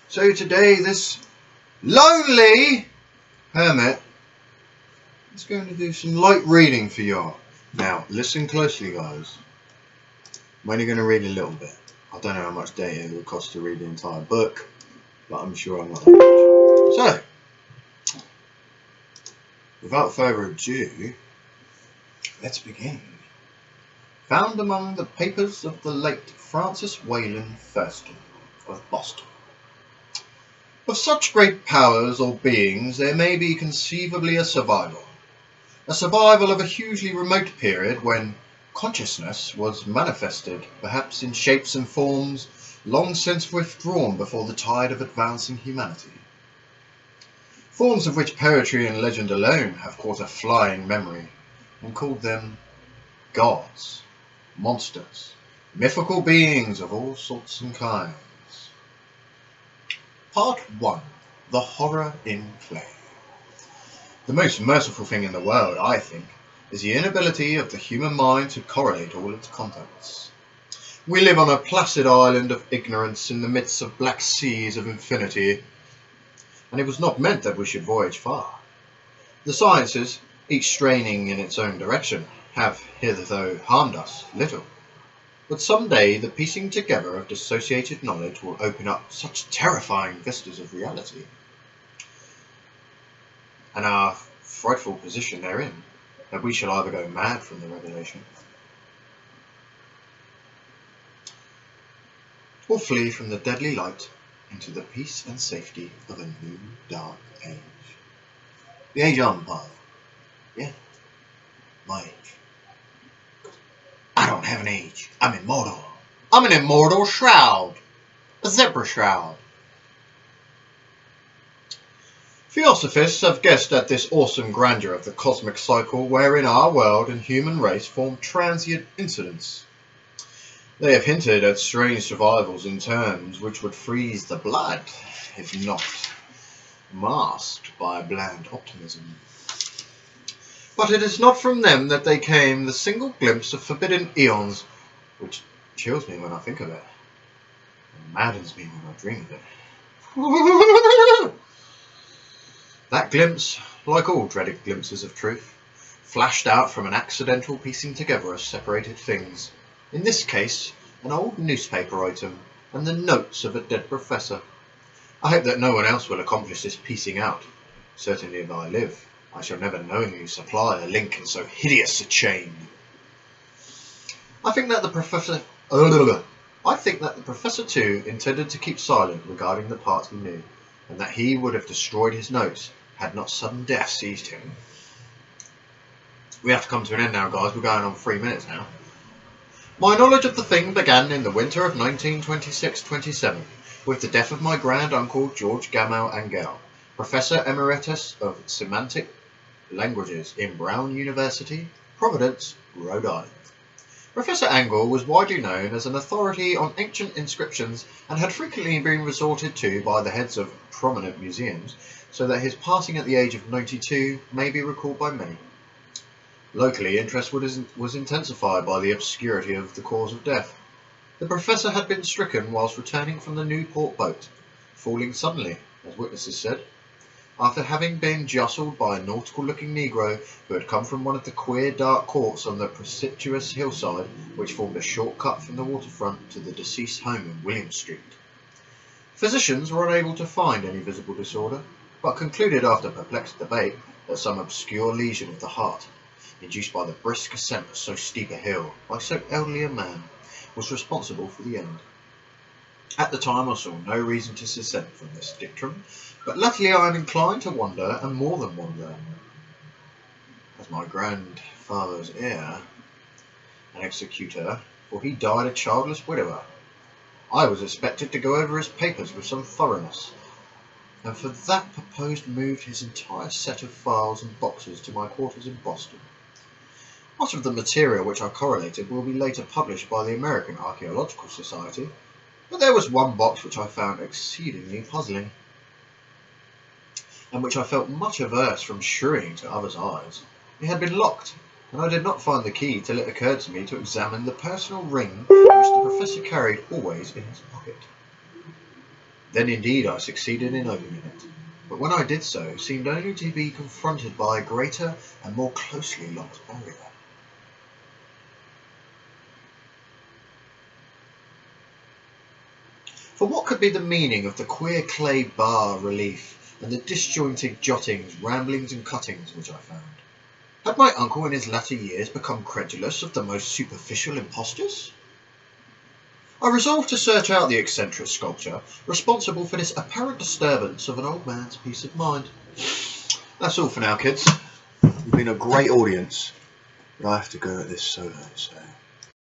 So today this lonely hermit is going to do some light reading for you. Now listen closely, guys. I'm only going to read a little bit. I don't know how much data it would cost to read the entire book, but I'm sure I'm not that much. So, without further ado, let's begin. Found among the papers of the late Francis Wayland Thurston of Boston. Of such great powers or beings there may be conceivably a survival of a hugely remote period when consciousness was manifested, perhaps in shapes and forms long since withdrawn before the tide of advancing humanity. Forms of which poetry and legend alone have caught a flying memory, and called them gods, monsters, mythical beings of all sorts and kinds. Part 1. The Horror in Play. The most merciful thing in the world, I think, is the inability of the human mind to correlate all its contents. We live on a placid island of ignorance in the midst of black seas of infinity, and it was not meant that we should voyage far. The sciences, each straining in its own direction, have hitherto harmed us little. But some day the piecing together of dissociated knowledge will open up such terrifying vistas of reality, and our frightful position therein, that we shall either go mad from the revelation, or flee from the deadly light into the peace and safety of a new dark age. The age I'm part. Yeah, my age. I don't have an age. I'm immortal. I'm an immortal shroud. A zebra shroud. Theosophists have guessed at this awesome grandeur of the cosmic cycle wherein our world and human race form transient incidents. They have hinted at strange survivals in terms which would freeze the blood, if not masked by a bland optimism. But it is not from them that they came the single glimpse of forbidden eons, which chills me when I think of it, and maddens me when I dream of it. That glimpse, like all dreaded glimpses of truth, flashed out from an accidental piecing together of separated things, in this case an old newspaper item and the notes of a dead professor. I hope that no one else will accomplish this piecing out. Certainly if I live, I shall never knowingly supply a link in so hideous a chain. I think that the Professor too intended to keep silent regarding the part he knew, and that he would have destroyed his notes had not sudden death seized him. We have to come to an end now, guys. We're going on 3 minutes now. My knowledge of the thing began in the winter of 1926-27, with the death of my grand-uncle George Gamow Angell, Professor Emeritus of Semantic Languages in Brown University, Providence, Rhode Island. Professor Angell was widely known as an authority on ancient inscriptions and had frequently been resorted to by the heads of prominent museums, so that his passing at the age of 92 may be recalled by many. Locally, interest was intensified by the obscurity of the cause of death. The professor had been stricken whilst returning from the Newport boat, falling suddenly, as witnesses said, after having been jostled by a nautical-looking negro who had come from one of the queer dark courts on the precipitous hillside which formed a short-cut from the waterfront to the deceased's home in William Street. Physicians were unable to find any visible disorder, but concluded after perplexed debate that some obscure lesion of the heart, induced by the brisk ascent of so steep a hill by so elderly a man, was responsible for the end. At the time I saw no reason to dissent from this dictum, but latterly I am inclined to wonder, and more than wonder, as my grandfather's heir and executor, for he died a childless widower, I was expected to go over his papers with some thoroughness, and for that purpose moved his entire set of files and boxes to my quarters in Boston. Much of the material which I correlated will be later published by the American Archaeological Society, but there was one box which I found exceedingly puzzling, and which I felt much averse from shewing to others' eyes. It had been locked, and I did not find the key till it occurred to me to examine the personal ring which the professor carried always in his pocket. Then indeed I succeeded in opening it, but when I did so, seemed only to be confronted by a greater and more closely locked barrier. For what could be the meaning of the queer clay bar relief and the disjointed jottings, ramblings and cuttings which I found? Had my uncle in his latter years become credulous of the most superficial impostures? I resolved to search out the eccentric sculpture responsible for this apparent disturbance of an old man's peace of mind. That's all for now, kids. You've been a great audience, but I have to go at this solo, so...